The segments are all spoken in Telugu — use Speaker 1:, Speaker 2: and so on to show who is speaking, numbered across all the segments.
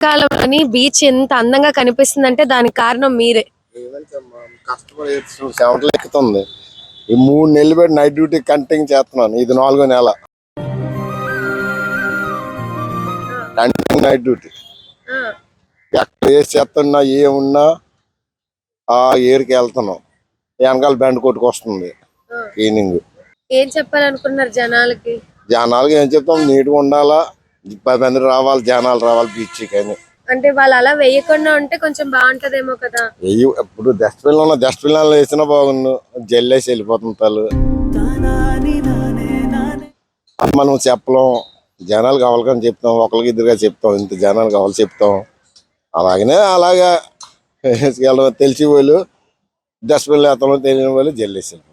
Speaker 1: కాలంలోని బీచ్ ఎంత అందంగా కనిపిస్తుందంటే దానికి కారణం మీరే.
Speaker 2: కష్టపడి చెమటలు ఎక్కుతుంది. ఈ 3 నెలలు పెట్టి నైట్ డ్యూటీ కంటిన్యూ చేస్తున్నాను. ఇది 4వ నెల కంటిన్యూ నైట్ డ్యూటీ. ఎక్కడ ఏ చేస్తున్నా ఏమున్నా ఆ ఏరికి వెళ్తున్నాం. వెనకాల బెండ్ కొట్టుకొస్తుంది క్లీనింగ్.
Speaker 1: ఏం చెప్పాలనుకున్నారు జనాలకి?
Speaker 2: జనాలకి ఏం చెప్తాం, నీట్గా ఉండాలా, 10 మంది రావాలి, జనాలు రావాలి బీచ్ కానీ.
Speaker 1: అంటే వాళ్ళు అలా వేయకుండా ఉంటే కొంచెం బాగుంటదేమో కదా.
Speaker 2: ఇప్పుడు డస్ట్బిన్ వేసినా బాగుండు, జల్లేసి వెళ్ళిపోతుంది తల్లు. మనం చెప్పలేం, జనాలు కావాలని చెప్తాం, ఒకరికి ఇద్దరుగా చెప్తాం, ఇంత జనాలు కావాలి చెప్తాం. అలాగా తెలిసి వాళ్ళు డస్ట్బిన్ వేస్తాం, తెలియని వాళ్ళు జల్లేసి వెళ్ళిపోతుంది.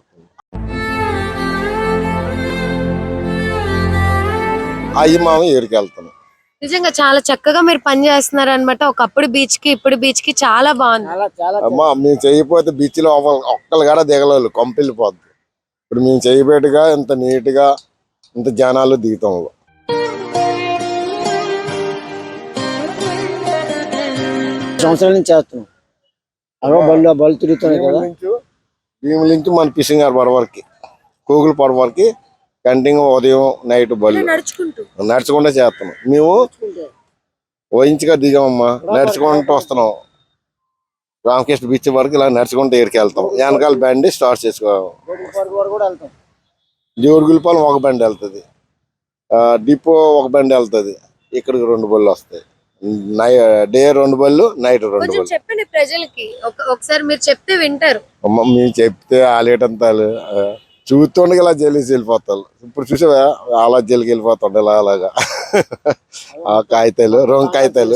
Speaker 2: అవి మనం ఏరికి వెళ్తాం.
Speaker 1: నిజంగా చాలా చక్కగా మీరు పని చేస్తున్నారు అనమాట. ఒకప్పుడు బీచ్ కి ఇప్పుడు బీచ్ కి చాలా బాగుంది.
Speaker 2: అమ్మా మేము చేయకపోతే బీచ్ లో ఒక్కరు కూడా దిగలేదు, కంపెళ్ళిపోద్ది. ఇప్పుడు మేము చేయబెట్టుగా ఇంత నీట్ గా ఇంత జనాలు దిగుతాం.
Speaker 3: సంవత్సరాల నుంచి చేస్తున్నాం. బళ్ళు తిరుగుతున్నాయి కదా.
Speaker 2: భీముల నుంచి మన ఫిషింగ్ హార్బర్ వరకు, కోగుల పడ వరకు కంటిన్యూ ఉదయం నైట్ బళ్ళు నడుచుకుంటూ చేస్తున్నాం. మేము వహించగా దిగామమ్మా, నడుచుకుంటూ వస్తున్నాం. రామకృష్ణ బీచ్ వరకు ఇలా నడుచుకుంటూ ఏరికి వెళ్తాం. వెనకాల బండి స్టార్ట్ చేసుకోవాలి. జోరుగులపాలెం ఒక బండి వెళ్తుంది, డిపో ఒక బండి వెళ్తుంది. ఇక్కడికి 2 బళ్ళు వస్తాయి. డే 2 బళ్ళు, నైట్ 2 బళ్ళు.
Speaker 1: చెప్పండి ప్రజలకి, ఒకసారి మీరు చెప్తే వింటారు.
Speaker 2: అమ్మ మేము చెప్తే ఆలేటంతాలు చూస్తుండగా ఇలా జల్లేసి వెళ్ళిపోతారు. ఇప్పుడు చూసావా అలా జల్లికి వెళ్ళిపోతుండే అలాగా. ఆ కాగితాలు 2 కాగితాలు